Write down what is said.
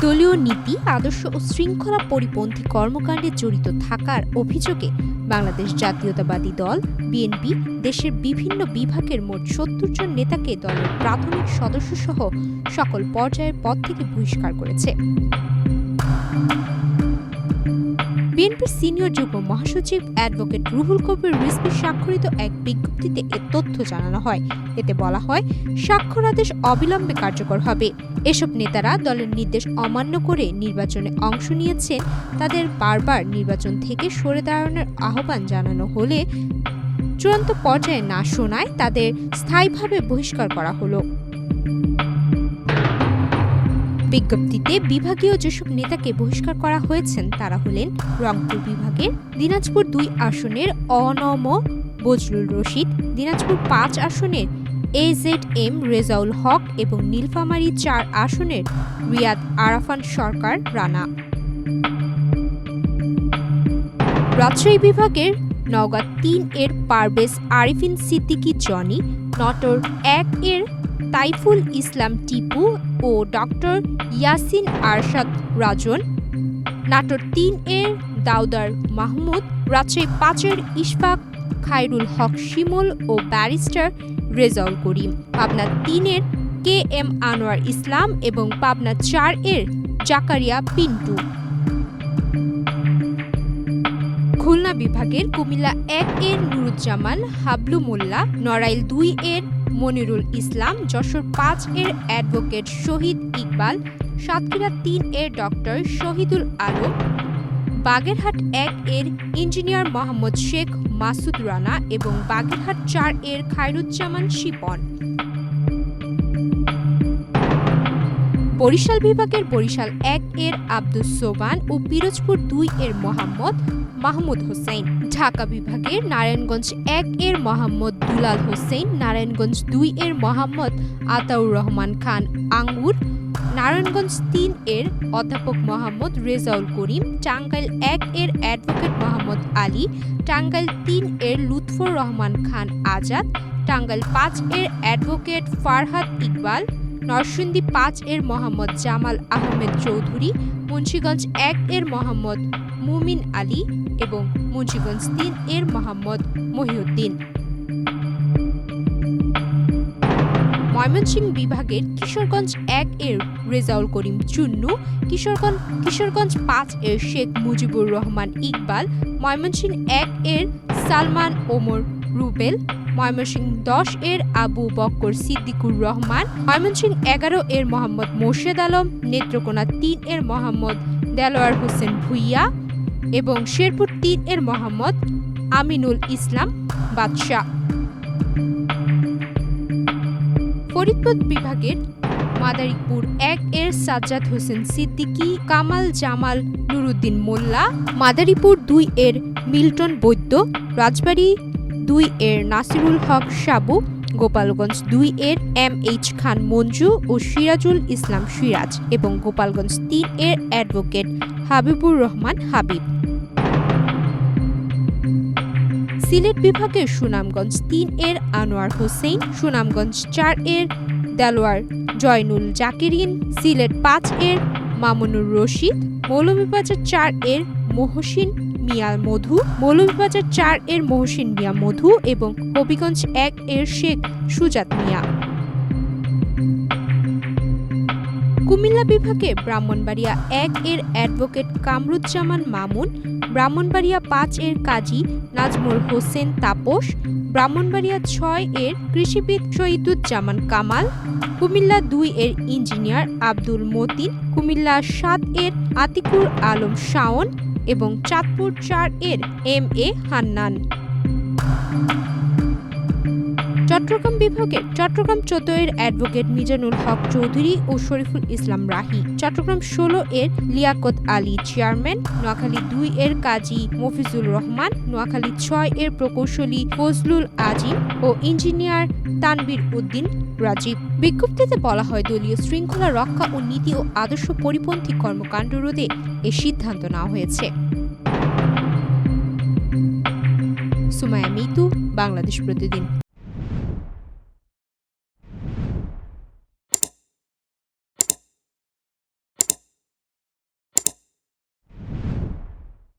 দলীয় নীতি, আদর্শ ও শৃঙ্খলা পরিপন্থী কর্মকাণ্ডে জড়িত থাকার অভিযোগে বাংলাদেশ জাতীয়তাবাদী দল বিএনপি দেশের বিভিন্ন বিভাগের মোট ৭০ জন নেতাকে দলের প্রাথমিক সদস্যসহ সকল পর্যায়ের পদ থেকে বহিষ্কার করেছে। বিএনপির সিনিয়র যুগ্ম মহাসচিব অ্যাডভোকেট রুহুল কবির রিজভী স্বাক্ষরিত এক বিজ্ঞপ্তিতে এ তথ্য জানানো হয়। এতে বলা হয়, স্বাক্ষরাদেশ অবিলম্বে কার্যকর হবে। এসব নেতারা দলের নির্দেশ অমান্য করে নির্বাচনে অংশ নিয়েছেন। তাদের বারবার নির্বাচন থেকে সরে দাঁড়ানোর আহ্বান জানানো হলে চূড়ান্ত পর্যায়ে না শোনায় তাদের স্থায়ীভাবে বহিষ্কার করা হলো। বিজ্ঞপ্তিতে বিভাগীয় যেসব নেতাকে বহিষ্কার করা হয়েছেন তারা হলেন রংপুর বিভাগের দিনাজপুর ২ আসনের অনম বজলুল রশিদ, দিনাজপুর ৫ আসনের AZM রেজাউল হক এবং নীলফামারী ৪ আসনের রিয়াদ আরাফাত সরকার রানা। রাজশাহী বিভাগের নওগাঁ ৩ এর পারভেজ আরিফিন সিদ্দিকী জনি, নটোর ১ এর তাইফুল ইসলাম টিপু ও ডক্টর ইয়াসিন আরশাদ রাজন, নাটোর ৩ এর দাউদার মাহমুদ, রাজশাহী ৫ এর ইশফাক খায়রুল হক শিমুল ও ব্যারিস্টার রেজাউল করিম, পাবনা ৩ এর KM আনোয়ার ইসলাম এবং পাবনা ৪ এর জাকারিয়া পিন্টু। খুলনা বিভাগের কুমিল্লা ১ এর নুরুজ্জামান হাবলু মোল্লা, নড়াইল ২ এর মনিরুল ইসলাম, যশোর ৫ এর অ্যাডভোকেট শহীদ ইকবাল, সাতক্ষীরা ৩ এর ডক্টর শহীদুল আলম, বাগেরহাট ১ এর ইঞ্জিনিয়ার মোহাম্মদ শেখ মাসুদ রানা এবং বাগেরহাট ৪ এর খায়রুজ্জামান শিপন। বরিশাল বিভাগের বরিশাল ১ এর আব্দুস সোবান ও পিরোজপুর ২ এর মোহাম্মদ মাহমুদ হোসেন, ঢাকা বিভাগের নারায়ণগঞ্জ ১ এর মোহাম্মদ দুলাল হোসেন, নারায়ণগঞ্জ ২ এর মোহাম্মদ আতাউর রহমান খান আঙ্গুর, নারায়ণগঞ্জ ৩ এর অধ্যাপক মোহাম্মদ রেজাউল করিম, টাঙ্গাইল ১ এর অ্যাডভোকেট মোহাম্মদ আলী, টাঙ্গাইল ৩ এর লুৎফর রহমান খান আজাদ, টাঙ্গাইল ৫ এর অ্যাডভোকেট ফারহাদ ইকবাল, নরসিংদী ৫ এর মোহাম্মদ জামাল আহমেদ চৌধুরী, মুন্সিগঞ্জ ১ এর মোহাম্মদ মুমিন আলী এবং মুন্সিগঞ্জ ৩ এর মোহাম্মদ মহিউদ্দিন। ময়মনসিংহ বিভাগের কিশোরগঞ্জ ১ এর রেজাউল করিম চুন্নু, কিশোরগঞ্জ ৫ এর শেখ মুজিবুর রহমান ইকবাল, ময়মনসিংহ ১ এর সালমান ওমর রুবেল, ময়মনসিংহ ১০ এর আবু বক্কর সিদ্দিকুর রহমান, ময়মনসিংহ ১১ এর মোহাম্মদ মোর্শেদ আলম, নেত্রকোনা ৩ এর মোহাম্মদ দেলোয়ার হোসেন ভুইয়া এবং শেরপুর ৩ এর মোহাম্মদ আমিনুল ইসলাম বাদশাহ। ফরিদপুর বিভাগের মাদারীপুর ১ এর সাজ্জাদ হোসেন সিদ্দিকী, কামাল জামাল নুরুদ্দিন মোল্লা, মাদারীপুর ২ এর মিল্টন বৈদ্য, রাজবাড়ী ২ এর নাসিরুল হক সাবু, গোপালগঞ্জ ২ এর MH খান মঞ্জু ও সিরাজুল ইসলাম সিরাজ এবং গোপালগঞ্জ ৩ এর অ্যাডভোকেট হাবিবুর রহমান হাবিব। সিলেট বিভাগের সুনামগঞ্জ ৩ এর আনোয়ার হোসেন, সুনামগঞ্জ ৪ এর দেলোয়ার জয়নুল জাকিরিন, সিলেট ৫ এর মামুনুর রশিদ, মৌলভীবাজার ৪ এর মহসিন মিয়া মধু, মৌলভীবাজার ৪ এর মহসিন মিয়া মধু এবং হবিগঞ্জ ১ এর শেখ সুজাত মিয়া। কুমিল্লা বিভাগে ব্রাহ্মণবাড়িয়া ১ এর অ্যাডভোকেট কামরুজ্জামান মামুন, ব্রাহ্মণবাড়িয়া ৫ এর কাজী নাজমুল হোসেন তাপস, ব্রাহ্মণবাড়িয়া ৬ এর কৃষিবিদ শহীদুজ্জামান কামাল, কুমিল্লা ২ এর ইঞ্জিনিয়ার আব্দুল মতিন, কুমিল্লা ৭ এর আতিকুর আলম শাওন এবং চাঁদপুর ৪ এর MA হান্নান। চট্টগ্রাম বিভাগের চট্টগ্রাম ১৪ এর অ্যাডভোকেট মিজানুল হক চৌধুরী ও শরীফুল ইসলাম রাহি, চট্টগ্রাম ১৬ এর লিয়াকত আলী চেয়ারম্যান, নোয়াখালী ২ এর কাজী মফিজুর রহমান, নোয়াখালী ৬ এর প্রকৌশলী ফজলুল আজিম ও ইঞ্জিনিয়ার তানবির উদ্দিন রাজীব। বিজ্ঞপ্তিতে বলা হয়, দলীয় শৃঙ্খলা রক্ষা ও নীতি ও আদর্শ পরিপন্থী কর্মকাণ্ড রোধে এ সিদ্ধান্ত নেওয়া হয়েছে। সুমাইয়া মিতু, বাংলাদেশ প্রতিদিন।